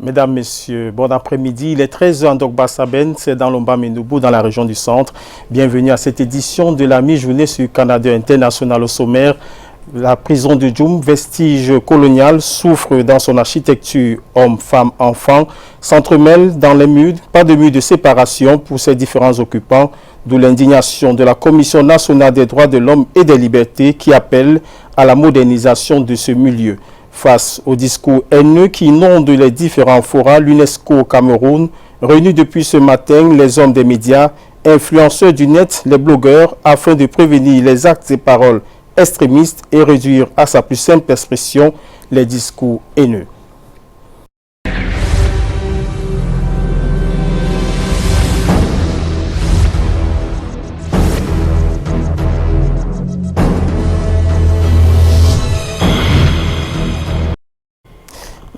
Mesdames, Messieurs, bon après-midi. Il est 13h en Dogba-Saben, c'est dans l'Omba-Ménoubou, dans la région du Centre. Bienvenue à cette édition de la mi-journée sur Canada International. Au sommaire, la prison de Djoum, vestige colonial, souffre dans son architecture homme, femme, enfant, s'entremêle dans les murs, pas de mur de séparation pour ses différents occupants, d'où l'indignation de la Commission nationale des droits de l'homme et des libertés qui appelle à la modernisation de ce milieu. Face au discours haineux qui inonde les différents forats, l'UNESCO au Cameroun réunit depuis ce matin les hommes des médias, influenceurs du net, les blogueurs, afin de prévenir les actes et paroles extrémistes et réduire à sa plus simple expression les discours haineux.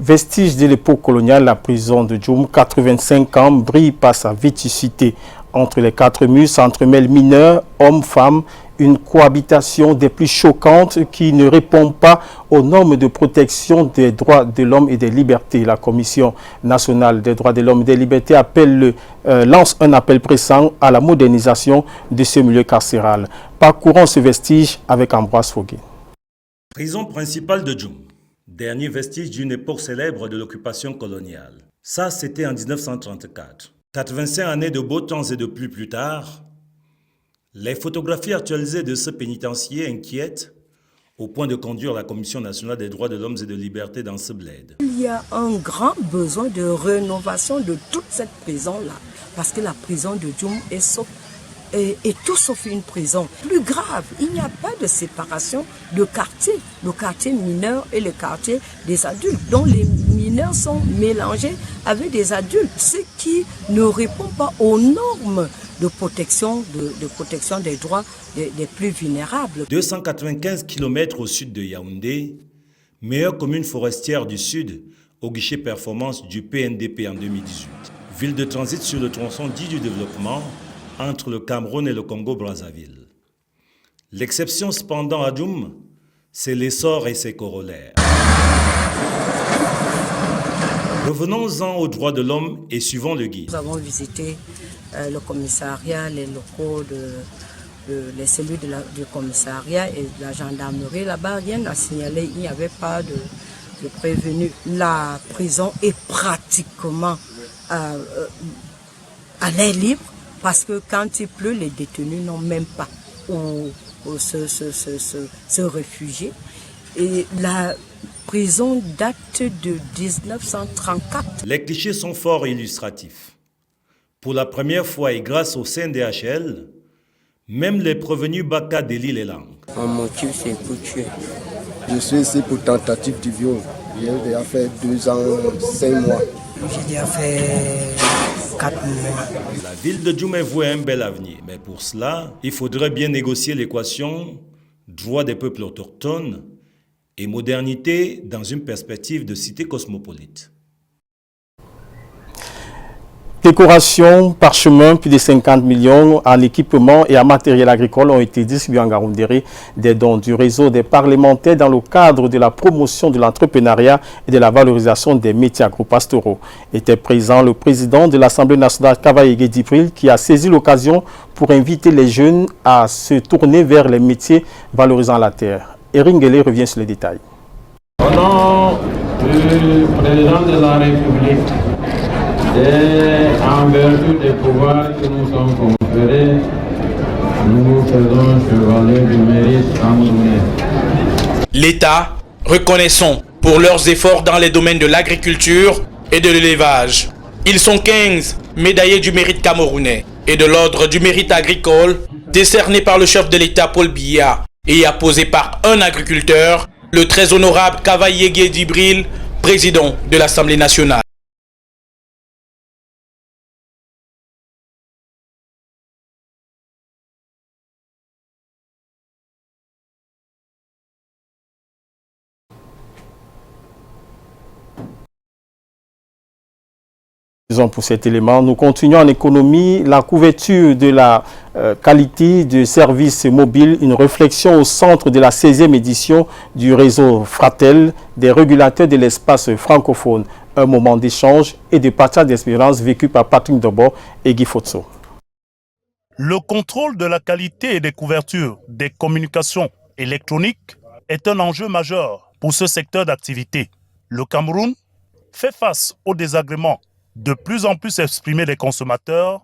Vestige de l'époque coloniale, la prison de Djoum, 85 ans, brille par sa vétusté. Entre les quatre murs s'entremêlent mineurs, hommes, femmes, une cohabitation des plus choquantes qui ne répond pas aux normes de protection des droits de l'homme et des libertés. La Commission nationale des droits de l'homme et des libertés lance un appel pressant à la modernisation de ce milieu carcéral. Parcourons ce vestige avec Ambroise Foguet. Prison principale de Djoum. Dernier vestige d'une époque célèbre de l'occupation coloniale. Ça, c'était en 1934. 85 années de beaux temps et de pluie plus tard, les photographies actualisées de ce pénitencier inquiètent au point de conduire la Commission nationale des droits de l'homme et de liberté dans ce bled. Il y a un grand besoin de rénovation de toute cette prison-là, parce que la prison de Djoum est tout sauf une prison. Plus grave, il n'y a pas de séparation de quartier, le quartier mineur et le quartier des adultes, dont les mineurs sont mélangés avec des adultes, ce qui ne répond pas aux normes de protection des droits des plus vulnérables. 295 km au sud de Yaoundé, meilleure commune forestière du sud au guichet performance du PNDP en 2018. Ville de transit sur le tronçon dit du développement, entre le Cameroun et le Congo-Brazzaville. L'exception cependant à Djoum, c'est l'essor et ses corollaires. Revenons-en aux droits de l'homme et suivons le guide. Nous avons visité le commissariat, les locaux, les cellules du commissariat et de la gendarmerie. Là-bas, rien n'a signalé, il n'y avait pas de prévenu. La prison est pratiquement à l'air libre. Parce que quand il pleut, les détenus n'ont même pas où se réfugier. Et la prison date de 1934. Les clichés sont fort illustratifs. Pour la première fois et grâce au CNDHL, même les prévenus Baka délient les langues. Mon motif, c'est pour tuer. Je suis ici pour tentative de viol. J'ai déjà fait 2 ans, 5 mois. J'ai déjà fait 4 mois. La ville de Djoum est vouée à un bel avenir. Mais pour cela, il faudrait bien négocier l'équation droit des peuples autochtones et modernité dans une perspective de cité cosmopolite. Décoration, parchemin, plus de 50 millions en équipement et en matériel agricole ont été distribués en Garoundéré, des dons du réseau des parlementaires dans le cadre de la promotion de l'entrepreneuriat et de la valorisation des métiers agro-pastoraux. Était présent le président de l'Assemblée nationale, Kavaye Dibril, qui a saisi l'occasion pour inviter les jeunes à se tourner vers les métiers valorisant la terre. Eringele revient sur les détails. Au nom du président de la République, et en vertu des pouvoirs qui nous sont conférés, nous vous faisons chevalier du mérite camerounais. L'État, reconnaissons pour leurs efforts dans les domaines de l'agriculture et de l'élevage. Ils sont 15 médaillés du mérite camerounais et de l'ordre du mérite agricole, décernés par le chef de l'État Paul Biya et apposé par un agriculteur, le très honorable Kavaye Dibril, président de l'Assemblée nationale. Pour cet élément, nous continuons en économie. La couverture de la qualité de services mobiles, une réflexion au centre de la 16e édition du réseau Fratel des régulateurs de l'espace francophone. Un moment d'échange et de partage d'expérience vécu par Patrick Dobo et Guy Fotso. Le contrôle de la qualité et des couvertures des communications électroniques est un enjeu majeur pour ce secteur d'activité. Le Cameroun fait face aux désagréments de plus en plus exprimés des consommateurs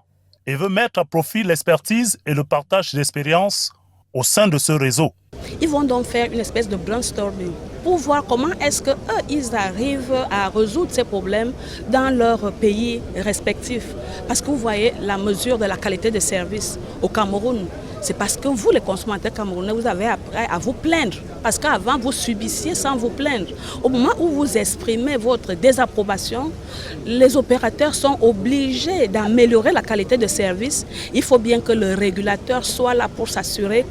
et veut mettre à profit l'expertise et le partage d'expériences au sein de ce réseau. Ils vont donc faire une espèce de brainstorming pour voir comment est-ce qu'eux, ils arrivent à résoudre ces problèmes dans leur pays respectifs. Parce que vous voyez la mesure de la qualité de service au Cameroun. C'est parce que vous, les consommateurs camerounais, vous avez après à vous plaindre. Parce qu'avant, vous subissiez sans vous plaindre. Au moment où vous exprimez votre désapprobation, les opérateurs sont obligés d'améliorer la qualité de service. Il faut bien que le régulateur soit là pour s'assurer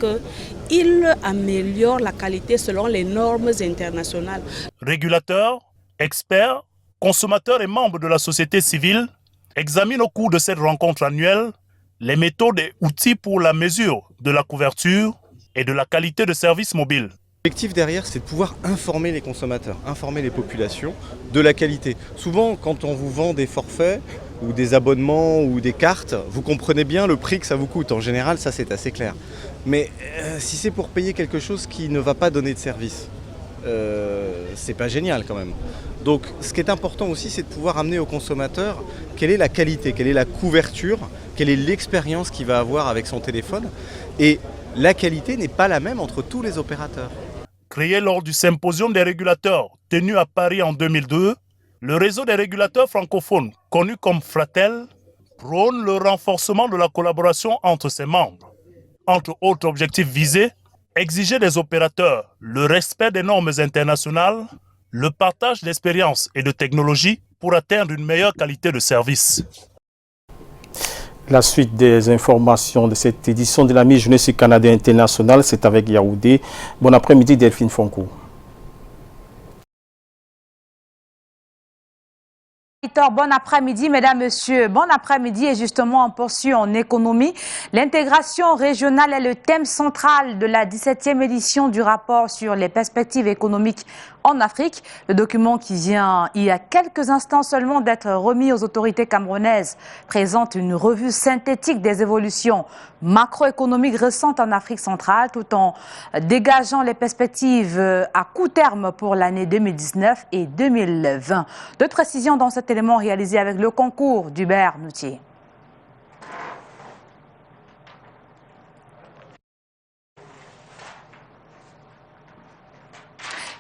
qu'il améliore la qualité selon les normes internationales. Régulateurs, experts, consommateurs et membres de la société civile examinent au cours de cette rencontre annuelle les méthodes et outils pour la mesure de la couverture et de la qualité de service mobile. L'objectif derrière, c'est de pouvoir informer les consommateurs, informer les populations de la qualité. Souvent, quand on vous vend des forfaits ou des abonnements ou des cartes, vous comprenez bien le prix que ça vous coûte. En général, ça c'est assez clair. Mais si c'est pour payer quelque chose qui ne va pas donner de service, c'est pas génial quand même. Donc ce qui est important aussi, c'est de pouvoir amener au consommateur quelle est la qualité, quelle est la couverture, quelle est l'expérience qu'il va avoir avec son téléphone. Et la qualité n'est pas la même entre tous les opérateurs. Créé lors du symposium des régulateurs tenu à Paris en 2002, le réseau des régulateurs francophones, connu comme Fratel, prône le renforcement de la collaboration entre ses membres. Entre autres objectifs visés, exiger des opérateurs le respect des normes internationales, le partage d'expériences et de technologies pour atteindre une meilleure qualité de service. La suite des informations de cette édition de la mi-journée sur Canada International, c'est avec Yaoundé. Bon après-midi Delphine Fonkou. Bon après-midi, mesdames, messieurs. Bon après-midi et justement, on poursuit en économie. L'intégration régionale est le thème central de la 17e édition du rapport sur les perspectives économiques en Afrique. Le document qui vient il y a quelques instants seulement d'être remis aux autorités camerounaises présente une revue synthétique des évolutions macroéconomiques récentes en Afrique centrale tout en dégageant les perspectives à court terme pour l'année 2019 et 2020. De précision dans cet élément réalisé avec le concours d'Hubert Noutier.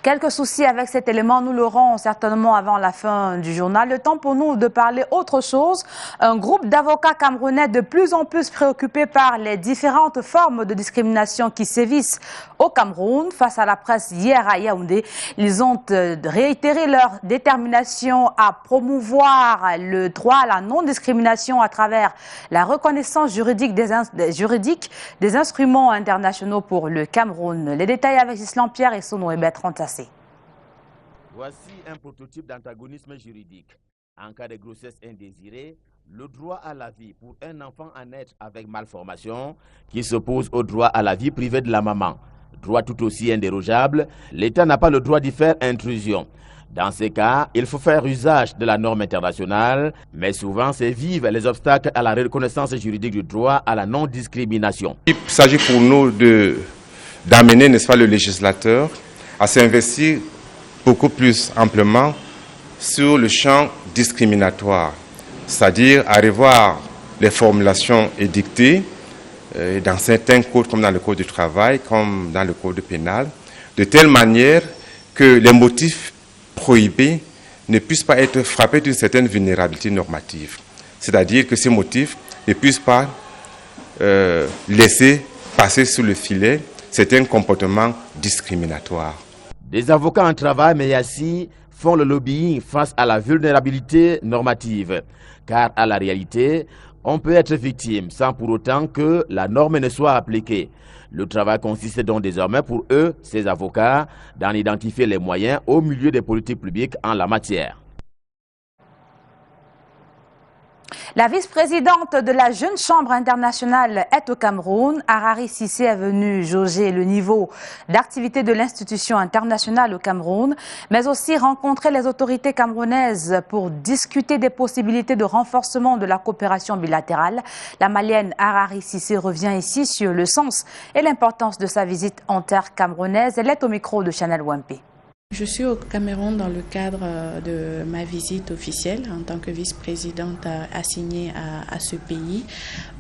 Quelques soucis avec cet élément, nous l'aurons certainement avant la fin du journal. Le temps pour nous de parler autre chose. Un groupe d'avocats camerounais de plus en plus préoccupés par les différentes formes de discrimination qui sévissent au Cameroun. Face à la presse hier à Yaoundé, ils ont réitéré leur détermination à promouvoir le droit à la non-discrimination à travers la reconnaissance juridique des instruments internationaux pour le Cameroun. Les détails avec Islam Pierre et Sono Bertrand Tassé. Voici un prototype d'antagonisme juridique. En cas de grossesse indésirée, le droit à la vie pour un enfant à naître avec malformation qui s'oppose au droit à la vie privée de la maman. Droit tout aussi indérogeable, l'État n'a pas le droit d'y faire intrusion. Dans ces cas, il faut faire usage de la norme internationale, mais souvent c'est vivre les obstacles à la reconnaissance juridique du droit à la non-discrimination. Il s'agit pour nous d'amener, n'est-ce pas, le législateur à s'investir beaucoup plus amplement sur le champ discriminatoire, c'est-à-dire à revoir les formulations édictées dans certains codes comme dans le code du travail, comme dans le code pénal, de telle manière que les motifs prohibés ne puissent pas être frappés d'une certaine vulnérabilité normative. C'est-à-dire que ces motifs ne puissent pas laisser passer sous le filet certains comportements discriminatoires. Des avocats en travail, mais aussi font le lobbying face à la vulnérabilité normative. Car à la réalité, on peut être victime sans pour autant que la norme ne soit appliquée. Le travail consiste donc désormais pour eux, ces avocats, d'en identifier les moyens au milieu des politiques publiques en la matière. La vice-présidente de la Jeune Chambre internationale est au Cameroun. Harari Cissé est venue jauger le niveau d'activité de l'institution internationale au Cameroun, mais aussi rencontrer les autorités camerounaises pour discuter des possibilités de renforcement de la coopération bilatérale. La Malienne Harari Cissé revient ici sur le sens et l'importance de sa visite en terre camerounaise. Elle est au micro de Chanel Wempé. Je suis au Cameroun dans le cadre de ma visite officielle en tant que vice-présidente assignée à ce pays.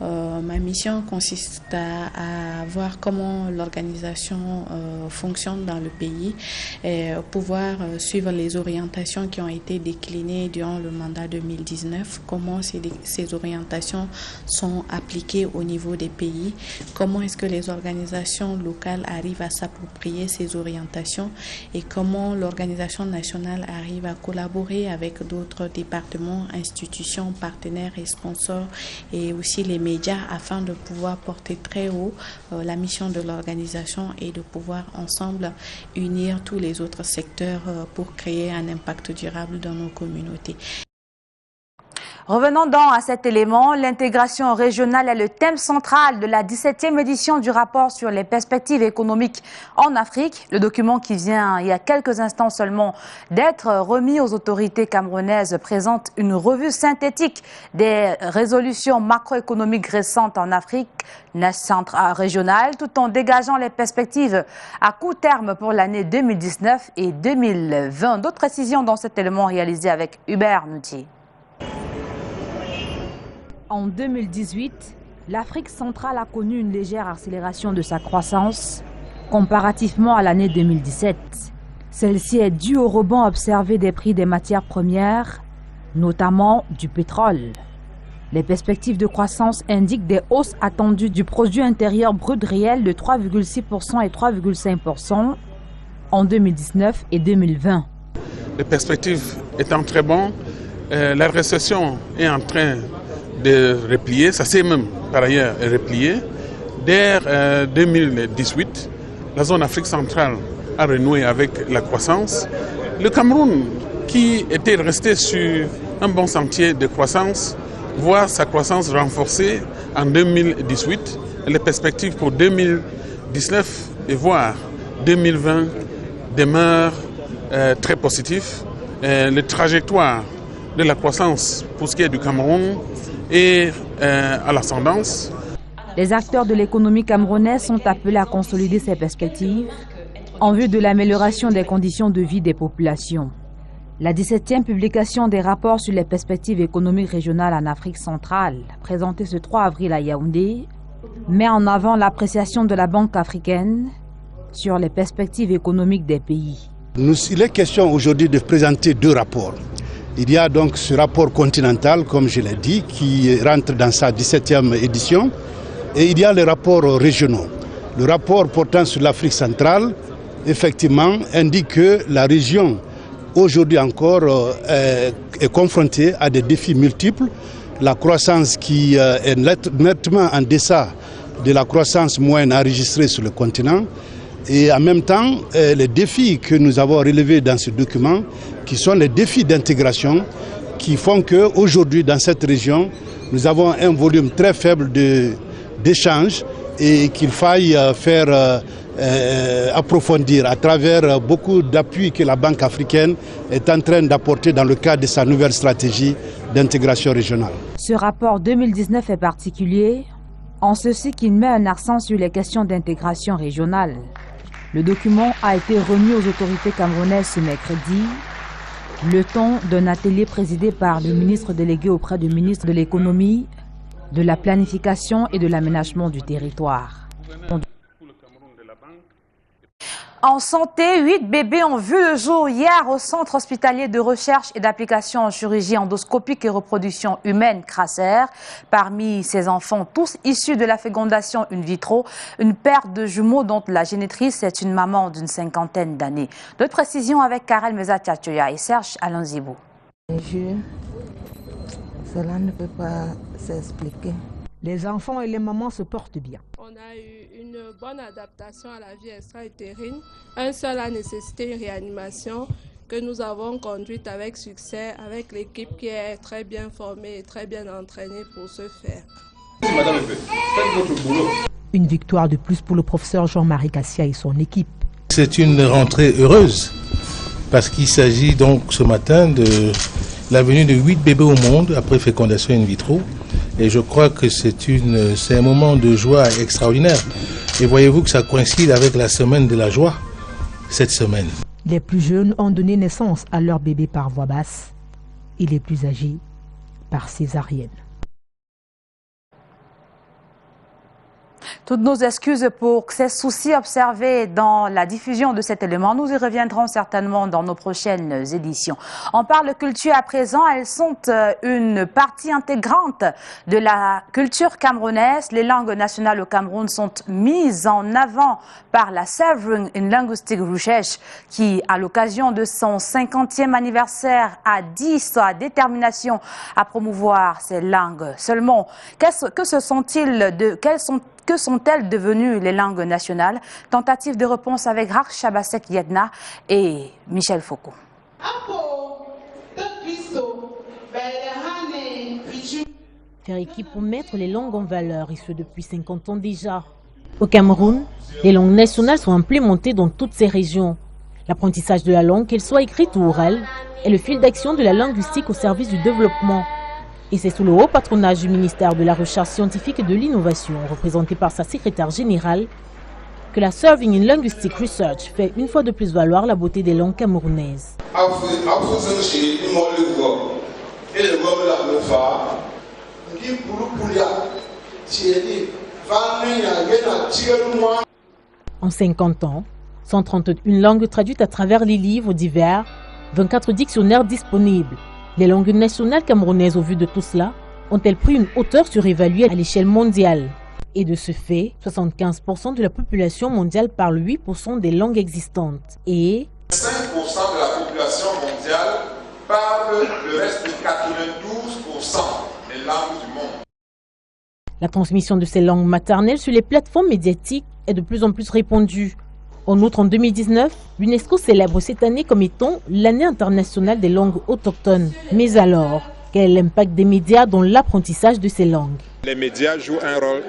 Ma mission consiste à voir comment l'organisation fonctionne dans le pays et pouvoir suivre les orientations qui ont été déclinées durant le mandat 2019, comment ces orientations sont appliquées au niveau des pays, comment est-ce que les organisations locales arrivent à s'approprier ces orientations et comment l'organisation nationale arrive à collaborer avec d'autres départements, institutions, partenaires et sponsors et aussi les médias afin de pouvoir porter très haut la mission de l'organisation et de pouvoir ensemble unir tous les autres secteurs pour créer un impact durable dans nos communautés. Revenons donc à cet élément. L'intégration régionale est le thème central de la 17e édition du rapport sur les perspectives économiques en Afrique. Le document qui vient il y a quelques instants seulement d'être remis aux autorités camerounaises présente une revue synthétique des résolutions macroéconomiques récentes en Afrique régionale, tout en dégageant les perspectives à court terme pour l'année 2019 et 2020. D'autres précisions dans cet élément réalisé avec Hubert Noutier. En 2018, l'Afrique centrale a connu une légère accélération de sa croissance comparativement à l'année 2017. Celle-ci est due au rebond observé des prix des matières premières, notamment du pétrole. Les perspectives de croissance indiquent des hausses attendues du produit intérieur brut réel de 3,6% et 3,5% en 2019 et 2020. Les perspectives étant très bonnes, la récession est en train de replier, ça s'est même par ailleurs replié. Dès 2018, la zone Afrique centrale a renoué avec la croissance. Le Cameroun, qui était resté sur un bon sentier de croissance, voit sa croissance renforcée en 2018. Les perspectives pour 2019 et voire 2020 demeurent très positives. Les trajectoires de la croissance pour ce qui est du Cameroun et à l'ascendance. Les acteurs de l'économie camerounaise sont appelés à consolider ces perspectives en vue de l'amélioration des conditions de vie des populations. La 17e publication des rapports sur les perspectives économiques régionales en Afrique centrale, présentée ce 3 avril à Yaoundé, met en avant l'appréciation de la Banque africaine sur les perspectives économiques des pays. Il est question aujourd'hui de présenter deux rapports. Il y a donc ce rapport continental, comme je l'ai dit, qui rentre dans sa 17e édition. Et il y a les rapports régionaux. Le rapport portant sur l'Afrique centrale, effectivement, indique que la région, aujourd'hui encore, est confrontée à des défis multiples. La croissance qui est nettement en deçà de la croissance moyenne enregistrée sur le continent. Et en même temps, les défis que nous avons relevés dans ce document, qui sont les défis d'intégration, qui font qu'aujourd'hui, dans cette région, nous avons un volume très faible d'échanges et qu'il faille faire approfondir à travers beaucoup d'appuis que la Banque africaine est en train d'apporter dans le cadre de sa nouvelle stratégie d'intégration régionale. Ce rapport 2019 est particulier en ceci qu'il met un accent sur les questions d'intégration régionale. Le document a été remis aux autorités camerounaises ce mercredi, le temps d'un atelier présidé par le ministre délégué auprès du ministre de l'économie, de la planification et de l'aménagement du territoire. En santé, 8 bébés ont vu le jour hier au Centre hospitalier de recherche et d'application en chirurgie endoscopique et reproduction humaine, CRASER. Parmi ces enfants, tous issus de la fécondation in vitro, une paire de jumeaux dont la génitrice est une maman d'une 50aine d'années. D'autres précisions avec Karel Meza-Tchatchoya et Serge Alonzibou. Cela ne peut pas s'expliquer. Les enfants et les mamans se portent bien. On a eu une bonne adaptation à la vie extra-utérine. Un seul a nécessité une réanimation que nous avons conduite avec succès, avec l'équipe qui est très bien formée et très bien entraînée pour ce faire. Madame le Préfet, faites votre boulot. Une victoire de plus pour le professeur Jean-Marie Cassia et son équipe. C'est une rentrée heureuse parce qu'il s'agit donc ce matin de la venue de 8 bébés au monde après fécondation in vitro. Et je crois que c'est un moment de joie extraordinaire. Et voyez-vous que ça coïncide avec la semaine de la joie, cette semaine. Les plus jeunes ont donné naissance à leur bébé par voie basse et les plus âgés par césarienne. Toutes nos excuses pour ces soucis observés dans la diffusion de cet élément. Nous y reviendrons certainement dans nos prochaines éditions. On parle culture à présent. Elles sont une partie intégrante de la culture camerounaise. Les langues nationales au Cameroun sont mises en avant par la Sovereign in Linguistic Research qui, à l'occasion de son 50e anniversaire, a dit sa détermination à promouvoir ces langues. Seulement, que sont-elles devenues les langues nationales? Tentative de réponse avec Rak Chabasek Yedna et Michel Foucault. Faire équipe pour mettre les langues en valeur, et ce depuis 50 ans déjà. Au Cameroun, les langues nationales sont implémentées dans toutes ces régions. L'apprentissage de la langue, qu'elle soit écrite ou orale, est le fil d'action de la linguistique au service du développement. Et c'est sous le haut patronage du ministère de la Recherche scientifique et de l'Innovation, représenté par sa secrétaire générale, que la Sovereign in Linguistic Research fait une fois de plus valoir la beauté des langues camerounaises. En 50 ans, 131 langues traduites à travers les livres divers, 24 dictionnaires disponibles. Les langues nationales camerounaises, au vu de tout cela, ont-elles pris une hauteur surévaluée à l'échelle mondiale? Et de ce fait, 75% de la population mondiale parle 8% des langues existantes. Et 5% de la population mondiale parle le reste de 92% des langues du monde. La transmission de ces langues maternelles sur les plateformes médiatiques est de plus en plus répandue. En outre, en 2019, l'UNESCO célèbre cette année comme étant l'année internationale des langues autochtones. Mais alors, quel est l'impact des médias dans l'apprentissage de ces langues? Les médias jouent un rôle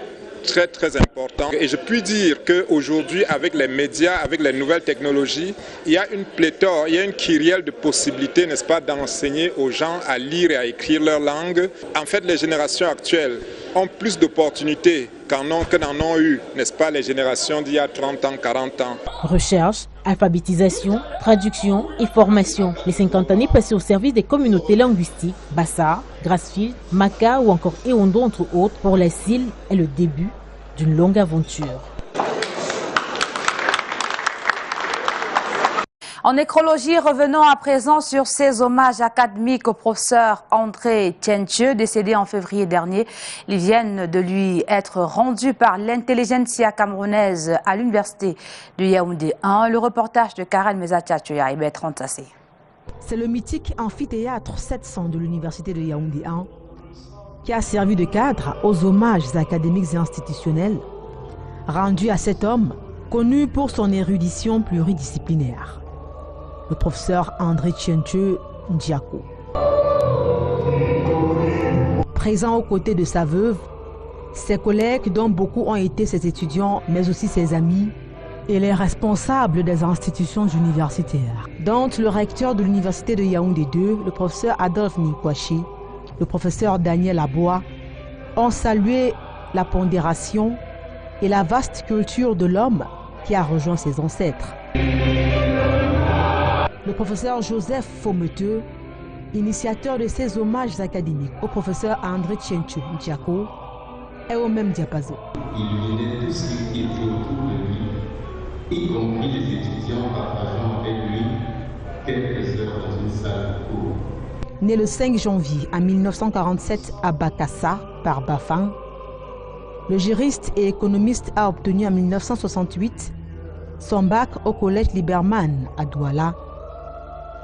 très important et je puis dire qu'aujourd'hui avec les médias, avec les nouvelles technologies, il y a une pléthore, il y a une kyrielle de possibilités, n'est-ce pas, d'enseigner aux gens à lire et à écrire leur langue. En fait, les générations actuelles ont plus d'opportunités que n'en ont eu, n'est-ce pas, les générations d'il y a 30 ans, 40 ans. Recherche, alphabétisation, traduction et formation. Les 50 années passées au service des communautés linguistiques, Bassa, Grassfield, Maka ou encore Eondo entre autres, pour la CIL est le début d'une longue aventure. En nécrologie, revenons à présent sur ces hommages académiques au professeur André Tchenche, décédé en février dernier. Ils viennent de lui être rendus par l'intelligentsia camerounaise à l'université de Yaoundé 1. Le reportage de Karen Mezatchachoya et Bertrand Tassé. C'est le mythique amphithéâtre 700 de l'université de Yaoundé 1 qui a servi de cadre aux hommages académiques et institutionnels rendus à cet homme connu pour son érudition pluridisciplinaire. Le professeur André Tchenche Ndiako. Présent aux côtés de sa veuve, ses collègues dont beaucoup ont été ses étudiants, mais aussi ses amis, et les responsables des institutions universitaires, dont le recteur de l'université de Yaoundé 2, le professeur Adolphe Nikwaché, le professeur Daniel Aboua, ont salué la pondération et la vaste culture de l'homme qui a rejoint ses ancêtres. Le professeur Joseph Fometeux, initiateur de ces hommages académiques au professeur André Tchenche Ndiako, est au même diapason. Il tout ce qui était autour de lui, y compris les étudiants partageant avec lui quelques heures dans une salle de cours. Né le 5 janvier en 1947 à Bakassa par Bafang, le juriste et économiste a obtenu en 1968 son bac au collège Liberman à Douala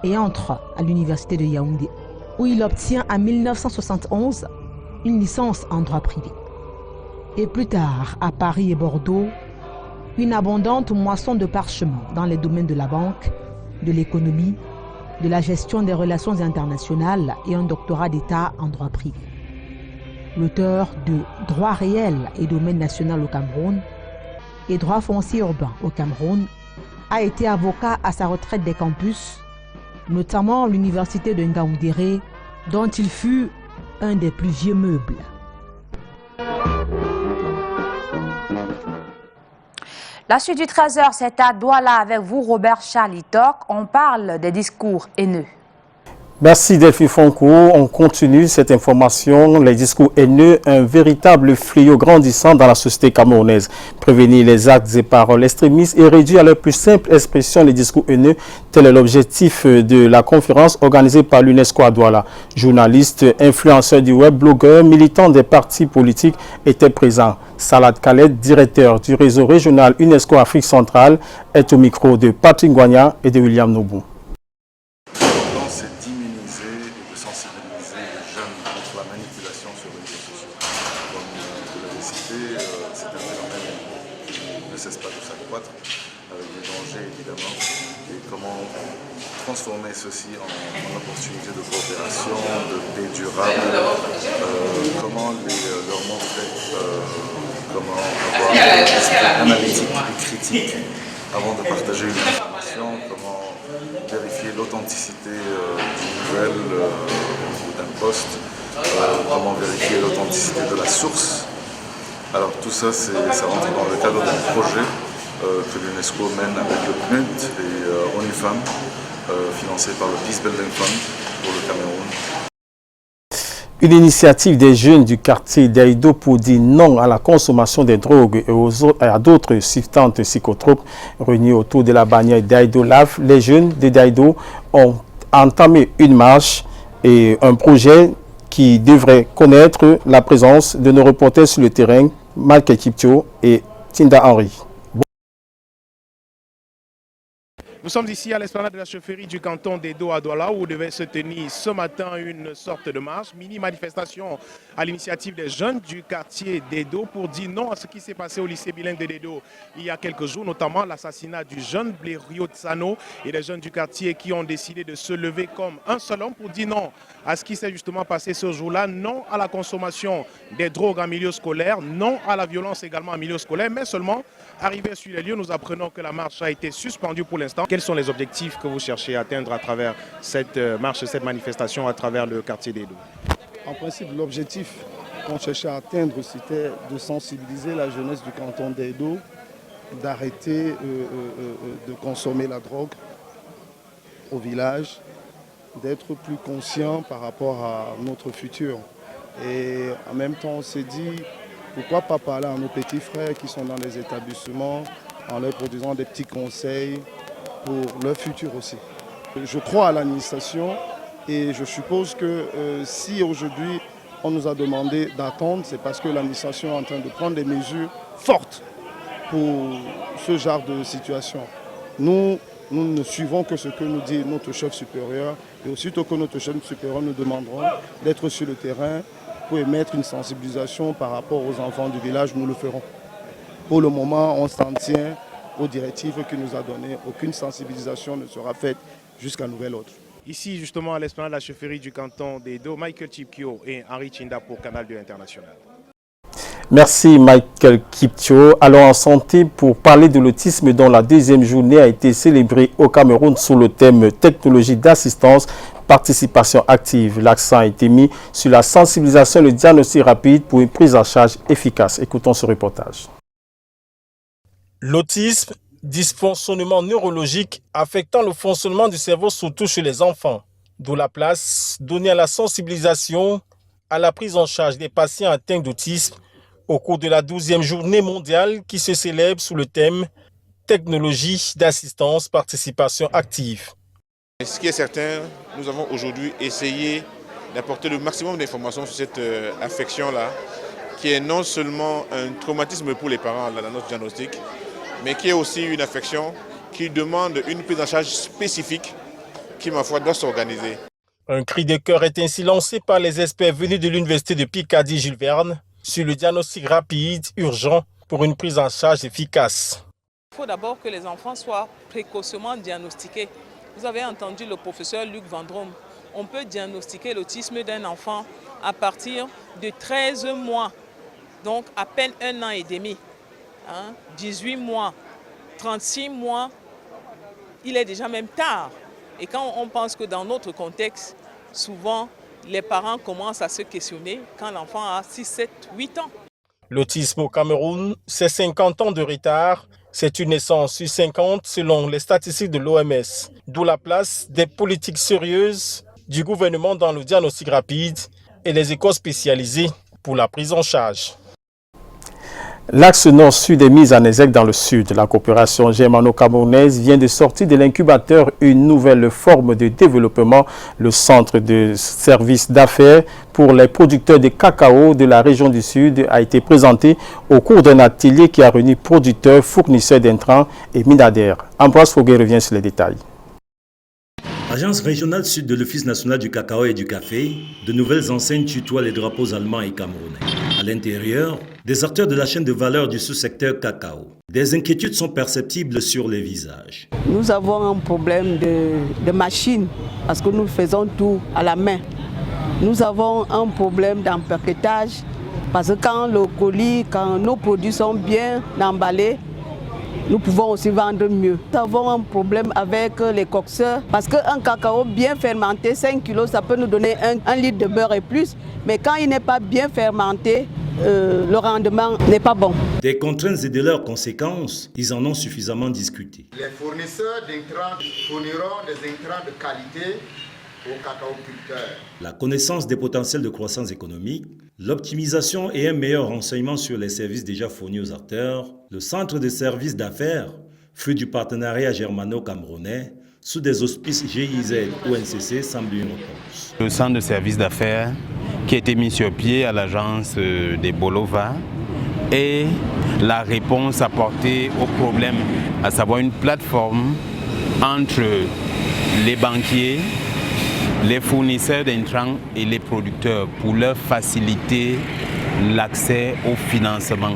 et entre à l'université de Yaoundé, où il obtient en 1971 une licence en droit privé. Et plus tard, à Paris et Bordeaux, une abondante moisson de parchemins dans les domaines de la banque, de l'économie de la gestion des relations internationales et un doctorat d'État en droit privé. L'auteur de Droit réel et domaine national au Cameroun et Droit foncier urbain au Cameroun a été avocat à sa retraite des campus, notamment l'université de Ngaoundéré, dont il fut un des plus vieux meubles. La suite du 13h, c'est à Douala avec vous, Robert Charlie Talk. On parle des discours haineux. Merci Delphine Fonko. On continue cette information. Les discours haineux, un véritable fléau grandissant dans la société camerounaise. Prévenir les actes et paroles extrémistes et réduire à leur plus simple expression les discours haineux, tel est l'objectif de la conférence organisée par l'UNESCO à Douala. Journalistes, influenceurs du web, blogueurs, militants des partis politiques étaient présents. Salat Khaled, directeur du réseau régional UNESCO Afrique centrale, est au micro de Patrick Guagna et de William Nobou. Transformer ceci en opportunité de coopération, de paix durable, comment leur montrer comment avoir un esprit analytique et critique avant de partager une information, comment vérifier l'authenticité d'une nouvelle ou d'un post, comment vérifier l'authenticité de la source. Alors tout ça, ça rentre dans le cadre d'un projet que l'UNESCO mène avec le PNUD et ONU Femmes, financé par le Peace Building Fund pour le Cameroun. Une initiative des jeunes du quartier d'Aïdo pour dire non à la consommation des drogues et à d'autres substances psychotropes. Réunis autour de la bannière d'Aïdo Lave, les jeunes de d'Aïdo ont entamé une marche et un projet qui devrait connaître la présence de nos reporters sur le terrain, Michael Kiptio et Tinda Henry. Nous sommes ici à l'esplanade de la chefferie du canton d'Edo à Douala où devait se tenir ce matin une sorte de marche, mini-manifestation à l'initiative des jeunes du quartier d'Edo pour dire non à ce qui s'est passé au lycée bilingue d'Edo il y a quelques jours, notamment l'assassinat du jeune Blériot Tsano et des jeunes du quartier qui ont décidé de se lever comme un seul homme pour dire non à ce qui s'est justement passé ce jour-là, non à la consommation des drogues en milieu scolaire, non à la violence également en milieu scolaire, mais seulement arrivé sur les lieux, nous apprenons que la marche a été suspendue pour l'instant. Quels sont les objectifs que vous cherchez à atteindre à travers cette marche, cette manifestation à travers le quartier d'Edo? En principe, l'objectif qu'on cherchait à atteindre, c'était de sensibiliser la jeunesse du canton d'Edo, d'arrêter de consommer la drogue au village, d'être plus conscient par rapport à notre futur. Et en même temps, on s'est dit, pourquoi pas parler à nos petits frères qui sont dans les établissements en leur produisant des petits conseils pour leur futur aussi. Je crois à l'administration et je suppose que si aujourd'hui on nous a demandé d'attendre, c'est parce que l'administration est en train de prendre des mesures fortes pour ce genre de situation. Nous ne suivons que ce que nous dit notre chef supérieur et aussitôt que notre chef supérieur nous demanderont d'être sur le terrain pour émettre une sensibilisation par rapport aux enfants du village, nous le ferons. Pour le moment, on s'en tient aux directives qu'il nous a données. Aucune sensibilisation ne sera faite jusqu'à nouvel ordre. Ici, justement, à l'esplanade de la chefferie du canton d'Edo, Michael Kiptio et Henri Chinda pour Canal 2 International. Merci Michael Kiptio. Allons en santé pour parler de l'autisme dont la deuxième journée a été célébrée au Cameroun sous le thème technologie d'assistance, participation active. L'accent a été mis sur la sensibilisation et le diagnostic rapide pour une prise en charge efficace. Écoutons ce reportage. L'autisme, dysfonctionnement neurologique affectant le fonctionnement du cerveau surtout chez les enfants. D'où la place donnée à la sensibilisation, à la prise en charge des patients atteints d'autisme au cours de la 12e journée mondiale qui se célèbre sous le thème technologie d'assistance, participation active. Ce qui est certain, nous avons aujourd'hui essayé d'apporter le maximum d'informations sur cette affection-là, qui est non seulement un traumatisme pour les parents dans notre diagnostic, mais qui est aussi une affection qui demande une prise en charge spécifique qui, ma foi, doit s'organiser. Un cri de cœur est ainsi lancé par les experts venus de l'Université de Picardie Jules Verne sur le diagnostic rapide, urgent, pour une prise en charge efficace. Il faut d'abord que les enfants soient précocement diagnostiqués Vous avez entendu le professeur Luc Vendrome. On peut diagnostiquer l'autisme d'un enfant à partir de 13 mois, donc à peine 1 an et demi, 18 mois, 36 mois, il est déjà même tard. Et quand on pense que dans notre contexte, souvent, les parents commencent à se questionner quand l'enfant a 6, 7, 8 ans. L'autisme au Cameroun, c'est 50 ans de retard. C'est une naissance sur 50 selon les statistiques de l'OMS. D'où la place des politiques sérieuses du gouvernement dans le diagnostic rapide et les écoles spécialisées pour la prise en charge. L'axe nord-sud est mis en exergue dans le sud. La coopération germano-camerounaise vient de sortir de l'incubateur une nouvelle forme de développement, le centre de services d'affaires pour les producteurs de cacao de la région du Sud a été présenté au cours d'un atelier qui a réuni producteurs, fournisseurs d'intrants et milliardaires. Ambroise Foguet revient sur les détails. Agence régionale sud de l'Office national du cacao et du café, de nouvelles enseignes tutoient les drapeaux allemands et camerounais. À l'intérieur, des acteurs de la chaîne de valeur du sous-secteur cacao. Des inquiétudes sont perceptibles sur les visages. Nous avons un problème de machine parce que nous faisons tout à la main. Nous avons un problème d'empaquetage parce que quand le colis, quand nos produits sont bien emballés, nous pouvons aussi vendre mieux. Nous avons un problème avec les coxeurs parce qu'un cacao bien fermenté, 5 kg, ça peut nous donner 1 litre de beurre et plus. Mais quand il n'est pas bien fermenté, le rendement n'est pas bon. Des contraintes et de leurs conséquences, ils en ont suffisamment discuté. Les fournisseurs d'intrants fourniront des intrants de qualité aux cacaoculteurs. La connaissance des potentiels de croissance économique, l'optimisation et un meilleur renseignement sur les services déjà fournis aux acteurs, le centre de services d'affaires, fruit du partenariat germano-camerounais, sous des auspices GIZ ou NCC, semble une réponse. Le centre de services d'affaires qui a été mis sur pied à l'agence des Bolova est la réponse apportée au problème, à savoir une plateforme entre les banquiers, les fournisseurs d'intrants et les producteurs pour leur faciliter l'accès au financement,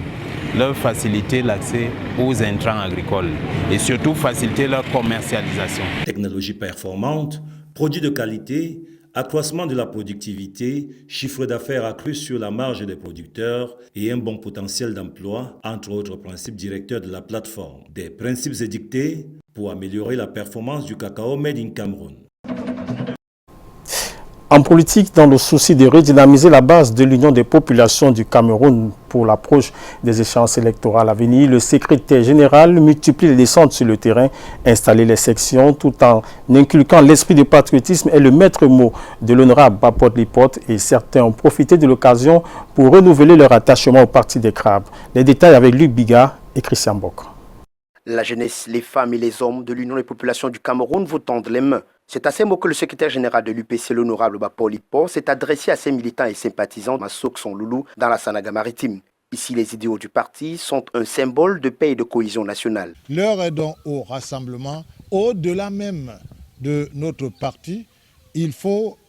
leur faciliter l'accès aux intrants agricoles et surtout faciliter leur commercialisation. Technologie performante, produits de qualité, accroissement de la productivité, chiffre d'affaires accru sur la marge des producteurs et un bon potentiel d'emploi, entre autres principes directeurs de la plateforme. Des principes édictés pour améliorer la performance du cacao made in Cameroun. En politique, dans le souci de redynamiser la base de l'Union des populations du Cameroun pour l'approche des échéances électorales à venir, le secrétaire général multiplie les descentes sur le terrain, installer les sections tout en inculquant l'esprit de patriotisme est le maître mot de l'honorable Bapod Lipote et certains ont profité de l'occasion pour renouveler leur attachement au Parti des Crabes. Les détails avec Luc Biga et Christian Bock. La jeunesse, les femmes et les hommes de l'Union des populations du Cameroun vous tendent les mains. C'est à ces mots que le secrétaire général de l'UPC, l'honorable Bapod Lipote, s'est adressé à ses militants et sympathisants à Sok-Son-Loulou dans la Sanaga maritime. Ici, les idéaux du parti sont un symbole de paix et de cohésion nationale. Leur aidant au rassemblement, au-delà même de notre parti, il faut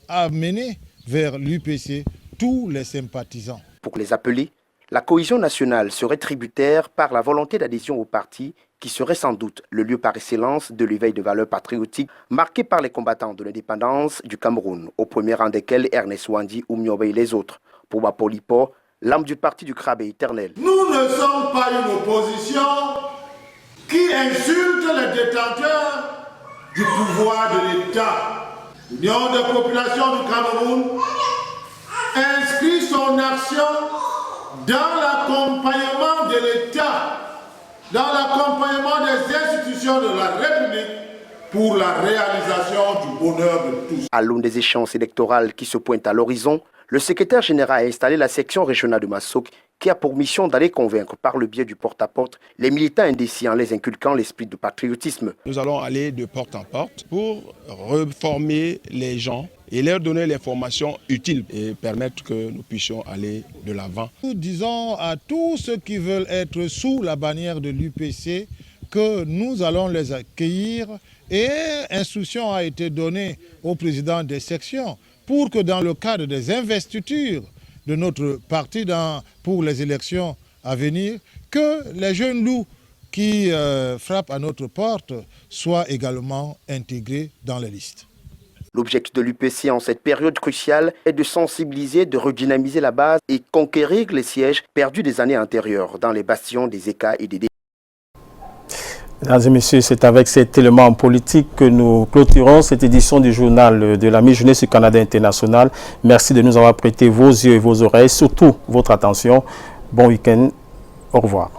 amener vers l'UPC tous les sympathisants. Pour les appeler, la cohésion nationale serait tributaire par la volonté d'adhésion au parti qui serait sans doute le lieu par excellence de l'éveil de valeurs patriotiques marqué par les combattants de l'indépendance du Cameroun, au premier rang desquels Ernest Wandi, Oumiobe et les autres. Pour Bapod Lipote, l'âme du parti du crabe est éternelle. Nous ne sommes pas une opposition qui insulte les détenteurs du pouvoir de l'État. L'Union des populations du Cameroun inscrit son action dans l'accompagnement de l'État, dans l'accompagnement des institutions de la République pour la réalisation du bonheur de tous. À l'aune des échéances électorales qui se pointent à l'horizon, le secrétaire général a installé la section régionale de Massouk qui a pour mission d'aller convaincre par le biais du porte-à-porte les militants indécis en les inculquant l'esprit de patriotisme. Nous allons aller de porte en porte pour reformer les gens et leur donner les formations utiles et permettre que nous puissions aller de l'avant. Nous disons à tous ceux qui veulent être sous la bannière de l'UPC que nous allons les accueillir et instruction a été donnée au président des sections pour que dans le cadre des investitures de notre parti pour les élections à venir, que les jeunes loups qui frappent à notre porte soient également intégrés dans les listes. L'objectif de l'UPC en cette période cruciale est de sensibiliser, de redynamiser la base et conquérir les sièges perdus des années antérieures dans les bastions des ECA et des... Mesdames et messieurs, c'est avec cet élément politique que nous clôturons cette édition du journal de la mi-journée sur Canada International. Merci de nous avoir prêté vos yeux et vos oreilles, surtout votre attention. Bon week-end. Au revoir.